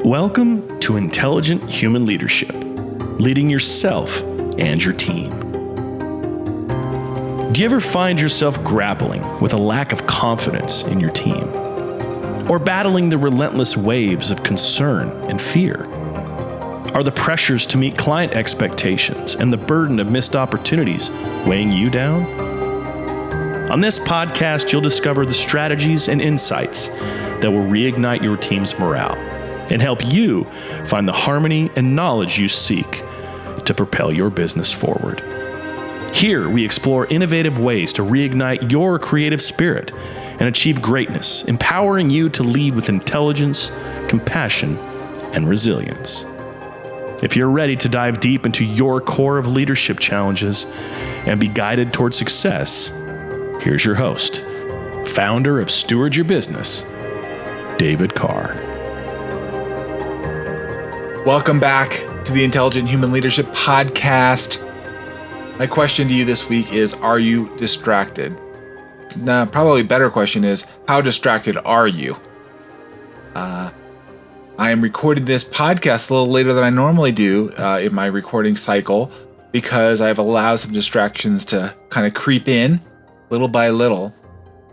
Welcome to Intelligent Human Leadership, leading yourself and your team. Do you ever find yourself grappling with a lack of confidence in your team? Or battling the relentless waves of concern and fear? Are the pressures to meet client expectations and the burden of missed opportunities weighing you down? On this podcast, you'll discover the strategies and insights that will reignite your team's morale and help you find the harmony and knowledge you seek to propel your business forward. Here, we explore innovative ways to reignite your creative spirit and achieve greatness, empowering you to lead with intelligence, compassion, and resilience. If you're ready to dive deep into your core of leadership challenges and be guided toward success, here's your host, founder of Steward Your Business, David Carr. Welcome back to the Intelligent Human Leadership Podcast. My question to you this week is, are you distracted? Now, probably a better question is, how distracted are you? I am recording this podcast a little later than I normally do in my recording cycle because I've allowed some distractions to kind of creep in little by little.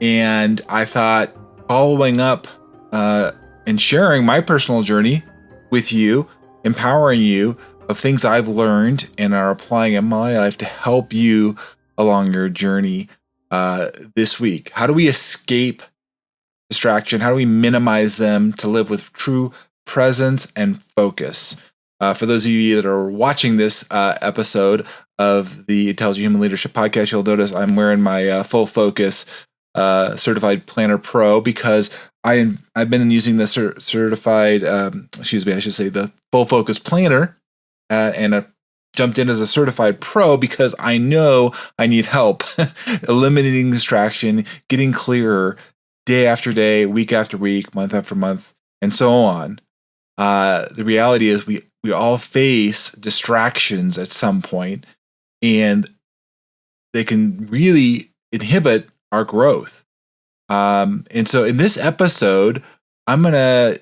And I thought following up and sharing my personal journey with you, empowering you of things I've learned and are applying in my life to help you along your journey this week. How do we escape distraction? How do we minimize them to live with true presence and focus? For those of you that are watching this episode of the Intelligent Human Leadership Podcast, you'll notice I'm wearing my Full Focus Certified Planner Pro because I've been using the the Full Focus Planner and jumped in as a certified pro because I know I need help eliminating distraction, getting clearer day after day, week after week, month after month, and so on. The reality is we all face distractions at some point, and they can really inhibit our growth. And so in this episode, I'm going to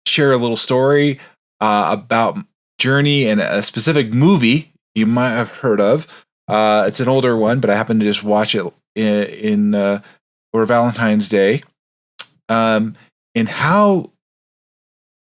share a little story about journey and a specific movie you might have heard of. It's an older one, but I happened to just watch it in for Valentine's Day. And how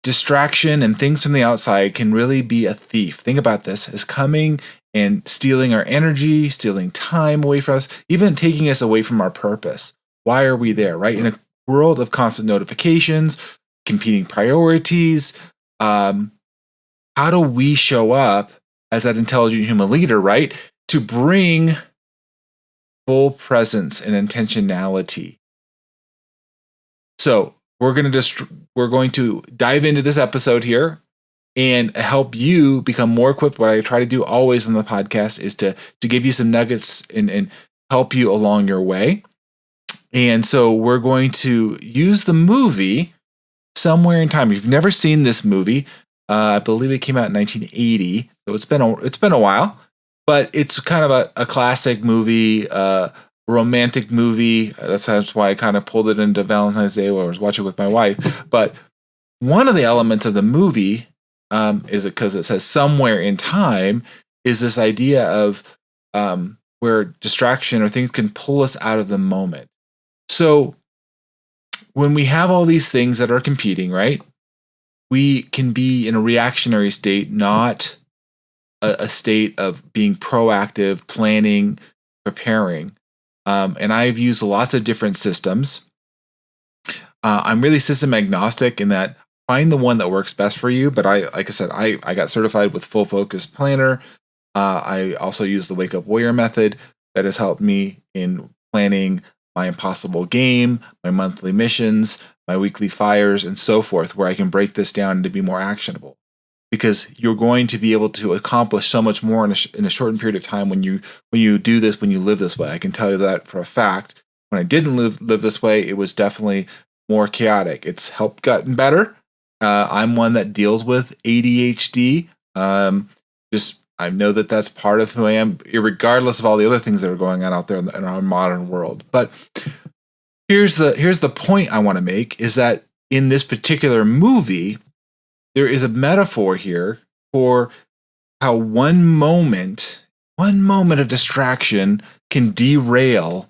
distraction and things from the outside can really be a thief. Think about this as coming and stealing our energy, stealing time away from us, even taking us away from our purpose. Why are we there, right? In a world of constant notifications, competing priorities, how do we show up as that intelligent human leader, right? To bring full presence and intentionality. So we're going to dive into this episode here and help you become more equipped. What I try to do always on the podcast is to give you some nuggets and help you along your way. And so we're going to use the movie Somewhere in Time. If you've never seen this movie, I believe it came out in 1980, so it's been a while, but it's kind of a classic movie, romantic movie. That's why I kind of pulled it into Valentine's Day where I was watching with my wife. But one of the elements of the movie is because it says somewhere in time is this idea of where distraction or things can pull us out of the moment. So when we have all these things that are competing, right, we can be in a reactionary state, not a state of being proactive, planning, preparing. And I've used lots of different systems. I'm really system agnostic in that find the one that works best for you. But like I said, I got certified with Full Focus Planner. I also use the Wake Up Warrior method that has helped me in planning my impossible game, my monthly missions, my weekly fires, and so forth, where I can break this down to be more actionable. Because you're going to be able to accomplish so much more in a shortened period of time when you do this, when you live this way. I can tell you that for a fact. When I didn't live this way, it was definitely more chaotic. It's helped gotten better. I'm one that deals with ADHD. I know that that's part of who I am, regardless of all the other things that are going on out there in our modern world. But here's the point I want to make is that in this particular movie, there is a metaphor here for how one moment of distraction can derail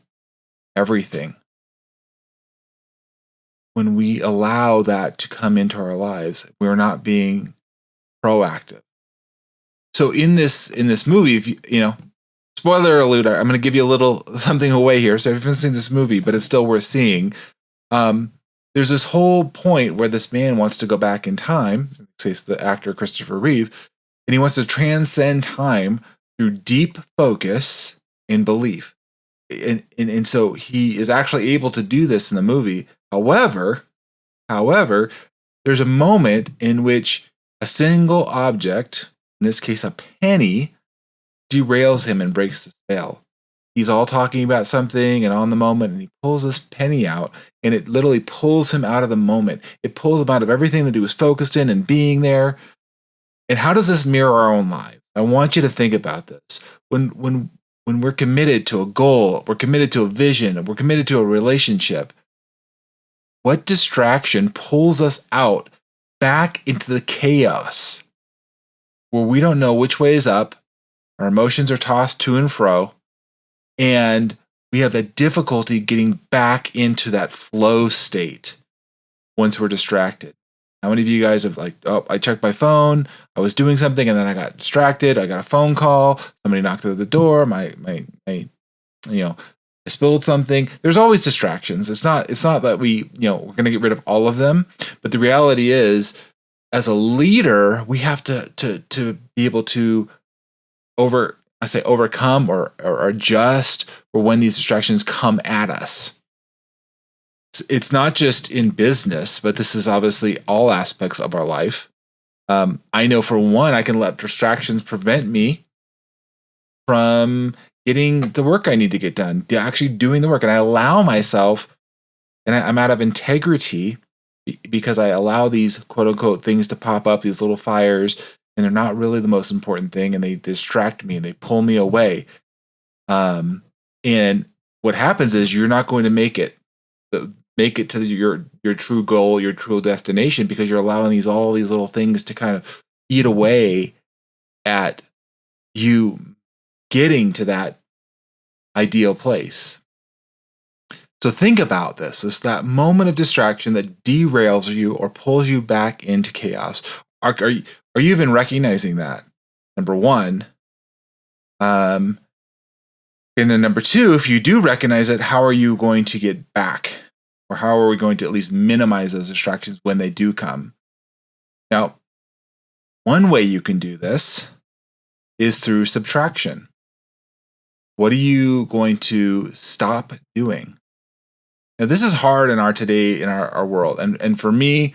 everything. When we allow that to come into our lives, we're not being proactive. So in this movie, if you know, spoiler alert, I'm going to give you a little something away here. So if you haven't seen this movie, but it's still worth seeing, there's this whole point where this man wants to go back in time, in this case, the actor Christopher Reeve, and he wants to transcend time through deep focus and belief. And so he is actually able to do this in the movie. However, there's a moment in which a single object, in this case a penny, derails him and breaks the spell. He's all talking about something and on the moment, and he pulls this penny out, and it literally pulls him out of the moment. It pulls him out of everything that he was focused in and being there. And how does this mirror our own lives? I want you to think about this. When we're committed to a goal, we're committed to a vision, we're committed to a relationship, what distraction pulls us out back into the chaos where we don't know which way is up, our emotions are tossed to and fro, and we have a difficulty getting back into that flow state once we're distracted? How many of you guys have I checked my phone, I was doing something, and then I got distracted, I got a phone call, somebody knocked at the door, I spilled something. There's always distractions. It's not that we're going to get rid of all of them, but the reality is, as a leader, we have to be able to overcome or adjust for when these distractions come at us. It's not just in business, but this is obviously all aspects of our life. I know for one, I can let distractions prevent me from getting the work I need to get done, actually doing the work. And I allow myself, and I'm out of integrity because I allow these quote unquote things to pop up, these little fires, and they're not really the most important thing. And they distract me and they pull me away. And what happens is you're not going to make it to your true goal, your true destination, because you're allowing all these little things to kind of eat away at you getting to that ideal place. So think about this. It's that moment of distraction that derails you or pulls you back into chaos. Are you even recognizing that? Number one. And then number two, if you do recognize it, how are you going to get back? Or how are we going to at least minimize those distractions when they do come? Now, one way you can do this is through subtraction. What are you going to stop doing? Now, this is hard in our world. And for me,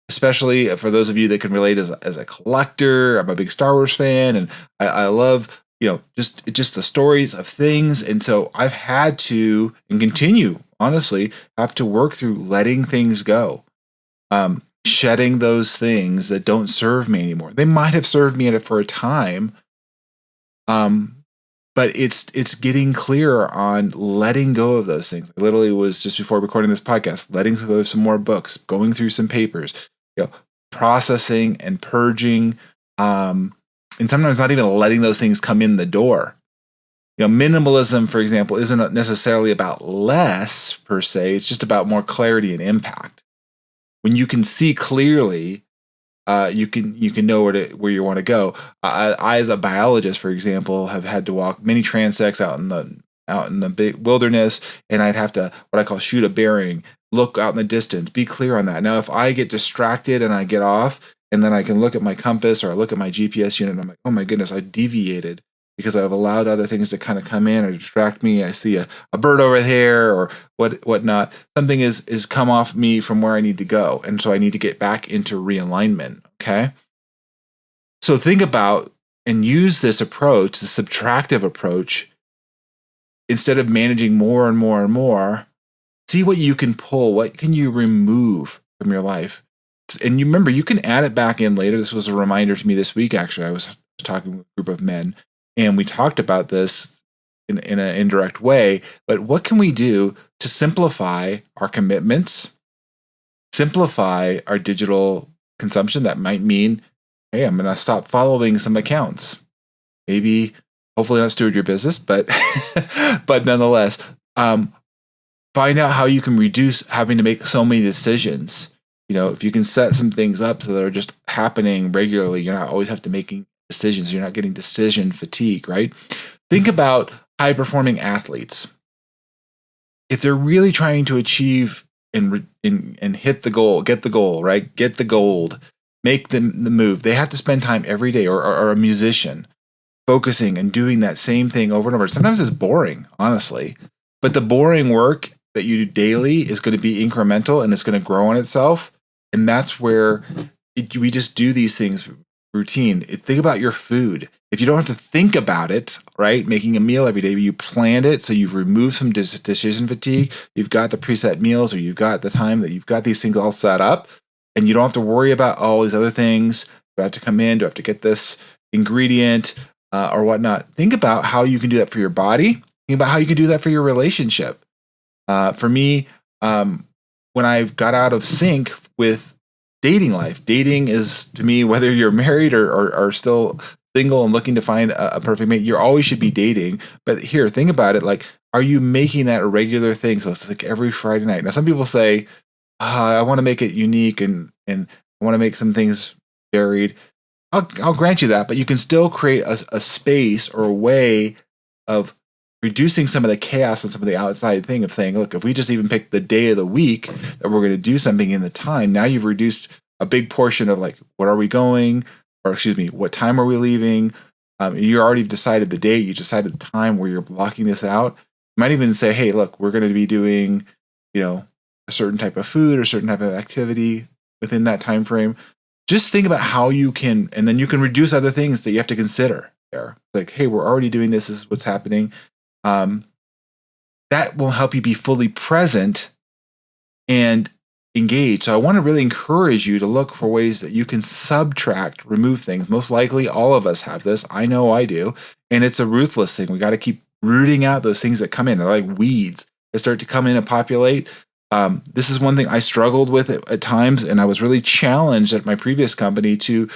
especially for those of you that can relate as a collector, I'm a big Star Wars fan, and I love, just the stories of things. And so I've had to, and continue, honestly, have to work through letting things go. Shedding those things that don't serve me anymore. They might have served me for a time, but it's getting clearer on letting go of those things. I literally was just before recording this podcast, letting go of some more books, going through some papers, processing and purging, and sometimes not even letting those things come in the door. Minimalism, for example, isn't necessarily about less per se. It's just about more clarity and impact. When you can see clearly, you can know where you want to go. I, as a biologist, for example, have had to walk many transects out in the big wilderness, and I'd have to what I call shoot a bearing, look out in the distance, be clear on that. Now, if I get distracted and I get off, and then I can look at my compass or I look at my GPS unit, and I'm like, oh my goodness, I deviated because I've allowed other things to kind of come in or distract me. I see a bird over there or whatnot. Something is come off me from where I need to go. And so I need to get back into realignment. Okay. So think about and use this approach, the subtractive approach, instead of managing more and more and more. See what you can pull. What can you remove from your life? And you remember, you can add it back in later. This was a reminder to me this week, actually. I was talking with a group of men, and we talked about this in an indirect way. But what can we do to simplify our commitments, simplify our digital consumption, that might mean, hey, I'm going to stop following some accounts. Maybe, hopefully not steward your business, but but nonetheless, find out how you can reduce having to make so many decisions. If you can set some things up so they're just happening regularly, you're not always have to making decisions. You're not getting decision fatigue, right? Think about high performing athletes. If they're really trying to achieve and hit the goal, get the goal, right? Get the gold, make the move. They have to spend time every day, or a musician focusing and doing that same thing over and over. Sometimes it's boring, honestly, but the boring work that you do daily is going to be incremental and it's going to grow on itself. And that's where we just do these things routine. Think about your food. If you don't have to think about it, right? Making a meal every day, you planned it. So you've removed some decision fatigue. You've got the preset meals, or you've got the time that you've got these things all set up, and you don't have to worry about all these other things. Do I have to come in? Do I have to get this ingredient or whatnot? Think about how you can do that for your body. Think about how you can do that for your relationship. For me, when I got out of sync with dating life, dating is, to me, whether you're married or still single and looking to find a perfect mate, you always should be dating. But here, think about it. Like, are you making that a regular thing? So it's like every Friday night. Now, some people say, I want to make it unique and I want to make some things varied. I'll grant you that, but you can still create a space or a way of reducing some of the chaos and some of the outside thing of saying, look, if we just even pick the day of the week that we're going to do something in the time, now you've reduced a big portion of like, what are we going? Or excuse me, what time are we leaving? You already decided the date, you decided the time where you're blocking this out. You might even say, hey, look, we're going to be doing, a certain type of food or certain type of activity within that time frame. Just think about how you can, and then you can reduce other things that you have to consider there. Like, hey, we're already doing this. This is what's happening. That will help you be fully present and engaged. So I want to really encourage you to look for ways that you can subtract, remove things. Most likely all of us have this. I know I do. And it's a ruthless thing. We got to keep rooting out those things that come in. They're like weeds that start to come in and populate. This is one thing I struggled with at times, and I was really challenged at my previous company to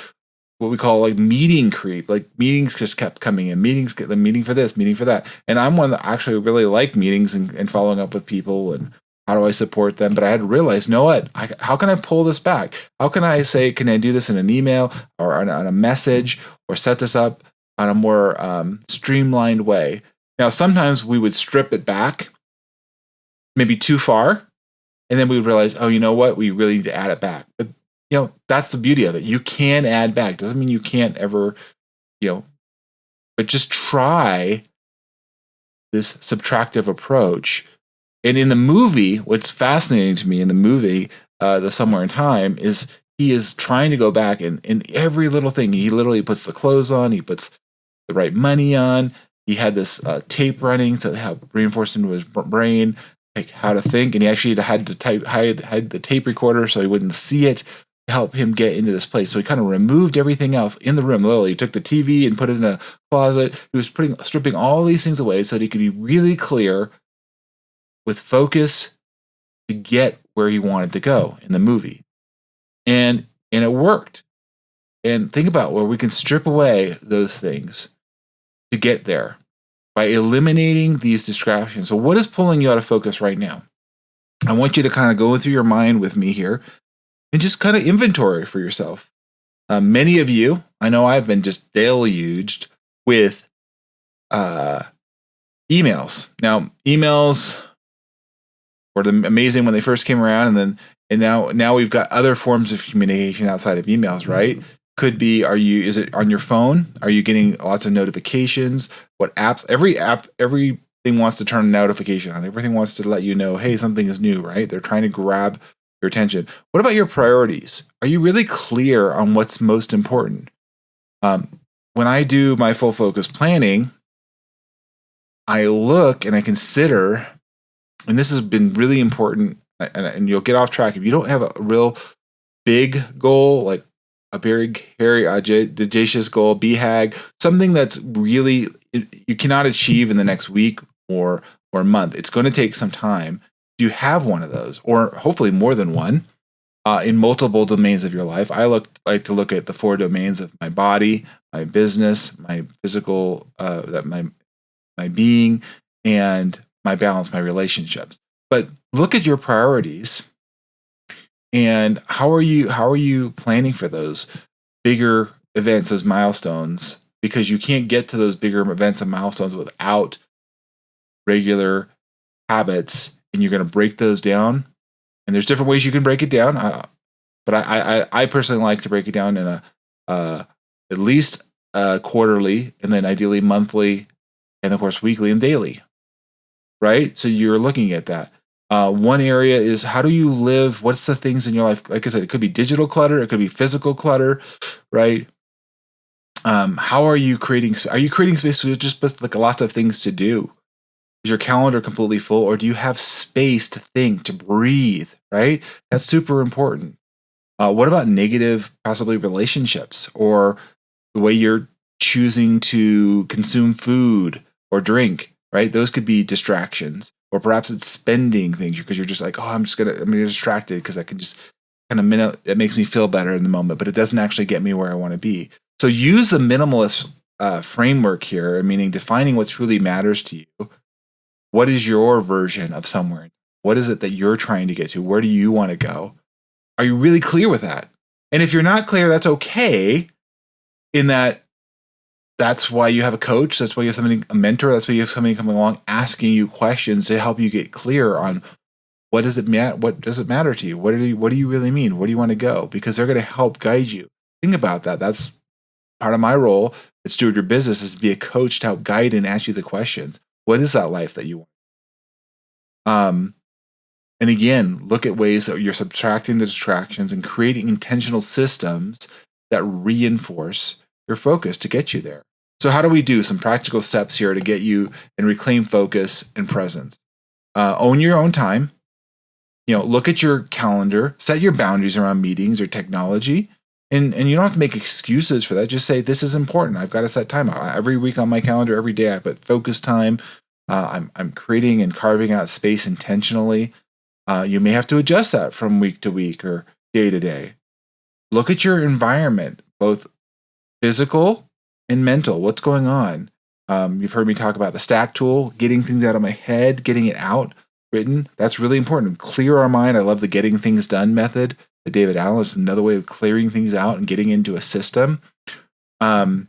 what we call like meeting creep. Like meetings just kept coming in, the meeting for this, meeting for that. And I'm one that actually really like meetings and following up with people and how do I support them? But I had to realize, how can I pull this back? How can I say, can I do this in an email or on a message, or set this up on a more streamlined way? Now, sometimes we would strip it back maybe too far, and then we would realize, oh, you know what? We really need to add it back. But that's the beauty of it. You can add back. Doesn't mean you can't ever, but just try this subtractive approach. And in the movie, what's fascinating to me in the movie, The Somewhere in Time, is he is trying to go back and in every little thing. He literally puts the clothes on. He puts the right money on. He had this tape running to help reinforce into his brain like how to think. And he actually had to hide the tape recorder so he wouldn't see it, to help him get into this place. So he kind of removed everything else in the room. Literally, he took the TV and put it in a closet. He was stripping all these things away so that he could be really clear with focus to get where he wanted to go in the movie. And it worked. And think about where we can strip away those things to get there by eliminating these distractions. So what is pulling you out of focus right now? I want you to kind of go through your mind with me here and just kind of inventory for yourself. Many of you, I know I've been just deluged with emails. Now, emails were amazing when they first came around, and now we've got other forms of communication outside of emails, right? Could be, is it on your phone? Are you getting lots of notifications? What apps? Everything wants to turn a notification on. Everything wants to let you know, hey, something is new, right? They're trying to grab your attention. What about your priorities? Are you really clear on what's most important? When I do my full focus planning, I look and I consider, and this has been really important, and you'll get off track if you don't have a real big goal, like a very hairy, audacious goal, BHAG, something that's really you cannot achieve in the next week or month. It's going to take some time. Do you have one of those, or hopefully more than one? in multiple domains of your life. I like to look at the 4 domains of my body, my business, my physical, my being, and my balance, my relationships. But look at your priorities and how are you planning for those bigger events, those milestones? Because you can't get to those bigger events and milestones without regular habits, and you're going to break those down. And there's different ways you can break it down. But I personally like to break it down in at least quarterly, and then ideally monthly, and of course weekly and daily. Right? So you're looking at that. One area is how do you live? What's the things in your life? Like I said, it could be digital clutter, it could be physical clutter, right? How are you creating? Are you creating space with just like lots of things to do? Is your calendar completely full, or do you have space to think, to breathe? Right? That's super important. What about negative, possibly relationships, or the way you're choosing to consume food or drink? Right? Those could be distractions, or perhaps it's spending things because you're just like, oh, I'm distracted because I can just kind of it makes me feel better in the moment, but it doesn't actually get me where I want to be. So use the minimalist framework here, meaning defining what truly matters to you. What is your version of somewhere? What is it that you're trying to get to? Where do you want to go? Are you really clear with that? And if you're not clear, that's okay. In that's why you have a coach. That's why you have a mentor. That's why you have somebody coming along asking you questions to help you get clear on what does it matter to you? What do you really mean? Where do you want to go? Because they're going to help guide you. Think about that. That's part of my role at Steward Your Business, is to be a coach to help guide and ask you the questions. What is that life that you want? And again, look at ways that you're subtracting the distractions and creating intentional systems that reinforce your focus to get you there. So how do we do some practical steps here to get you and reclaim focus and presence? Own your own time. Look at your calendar, set your boundaries around meetings or technology. And you don't have to make excuses for that. Just say, this is important. I've got to set time out. Every week on my calendar, every day I put focus time. I'm creating and carving out space intentionally. You may have to adjust that from week to week or day to day. Look at your environment, both physical and mental. What's going on? You've heard me talk about the stack tool, getting things out of my head, getting it out written. That's really important. Clear our mind. I love the getting things done method. David Allen is another way of clearing things out and getting into a system. For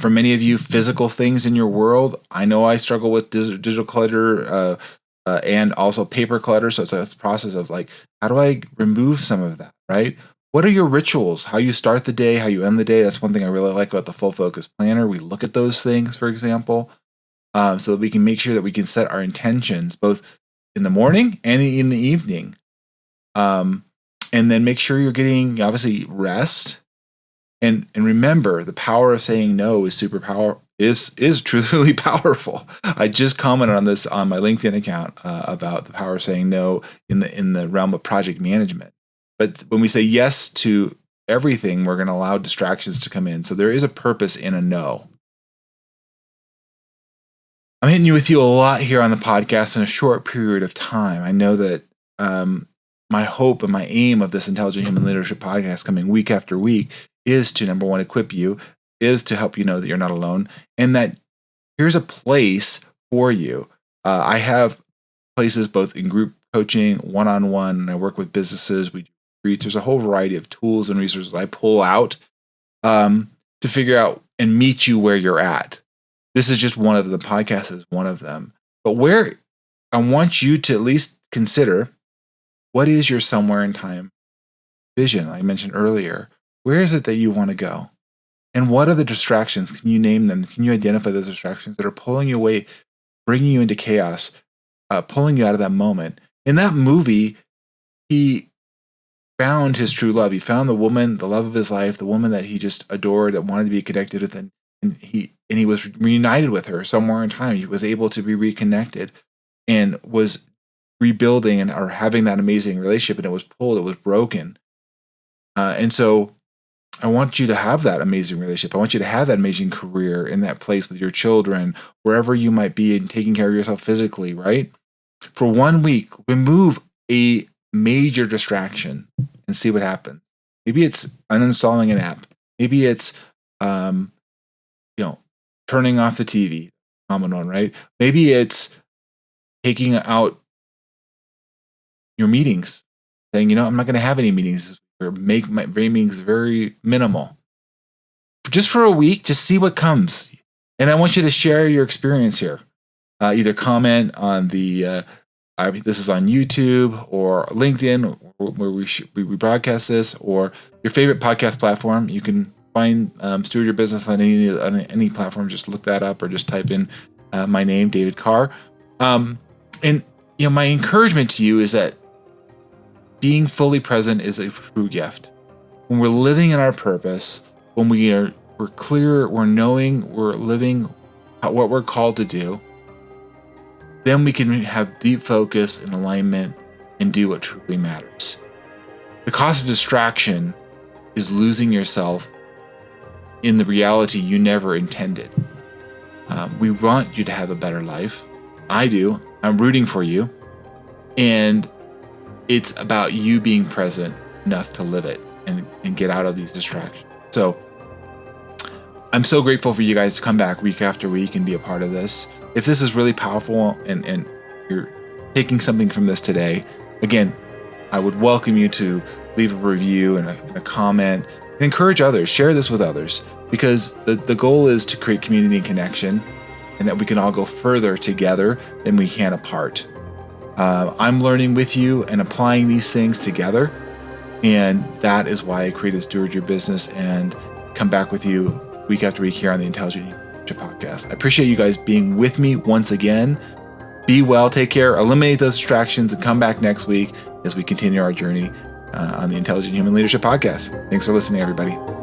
many of you, physical things in your world, I know I struggle with digital clutter and also paper clutter. So it's a process of like, how do I remove some of that, right? What are your rituals? How you start the day, how you end the day? That's one thing I really like about the Full Focus Planner. We look at those things, for example, so that we can make sure that we can set our intentions both in the morning and in the evening. And then make sure you're getting, obviously, rest. And remember, the power of saying no is is truly powerful. I just commented on this on my LinkedIn account about the power of saying no in the realm of project management. But when we say yes to everything, we're going to allow distractions to come in. So there is a purpose in a no. I'm hitting you with you a lot here on the podcast in a short period of time. I know that my hope and my aim of this Intelligent Human Leadership podcast coming week after week is to, number one, equip you, is to help you know that you're not alone, and that here's a place for you. I have places both in group coaching, one-on-one, and I work with businesses. We do retreats. There's a whole variety of tools and resources I pull out to figure out and meet you where you're at. This is just one of the podcasts is one of them. But where I want you to at least consider, what is your somewhere in time vision I mentioned earlier? Where is it that you want to go? And what are the distractions? Can you name them? Can you identify those distractions that are pulling you away, bringing you into chaos, pulling you out of that moment? In that movie, he found his true love. He found the woman, the love of his life, the woman that he just adored, that wanted to be connected with, and he was reunited with her somewhere in time. He was able to be reconnected and was rebuilding or having that amazing relationship, and it was pulled, it was broken. And so I want you to have that amazing relationship. I want you to have that amazing career in that place with your children, wherever you might be, and taking care of yourself physically, right? For 1 week, remove a major distraction and see what happens. Maybe it's uninstalling an app. Maybe it's, turning off the TV. Common one, right? Maybe it's taking out your meetings, saying, I'm not going to have any meetings, or make my meetings very minimal. Just for a week, just see what comes. And I want you to share your experience here. Either comment on this is on YouTube or LinkedIn, where we broadcast this, or your favorite podcast platform. You can find Steward Your Business on any platform. Just look that up, or just type in my name, David Carr. And my encouragement to you is that being fully present is a true gift. When we're living in our purpose, when we're clear, we're knowing, we're living what we're called to do, then we can have deep focus and alignment and do what truly matters. The cost of distraction is losing yourself in the reality you never intended. We want you to have a better life. I do. I'm rooting for you. And it's about you being present enough to live it and get out of these distractions. So I'm so grateful for you guys to come back week after week and be a part of this. If this is really powerful and you're taking something from this today, again, I would welcome you to leave a review and a comment and encourage others. Share this with others, because the goal is to create community and connection, and that we can all go further together than we can apart. I'm learning with you and applying these things together. And that is why I created Steward Your Business and come back with you week after week here on the Intelligent Leadership Podcast. I appreciate you guys being with me once again. Be well, take care, eliminate those distractions, and come back next week as we continue our journey on the Intelligent Human Leadership Podcast. Thanks for listening, everybody.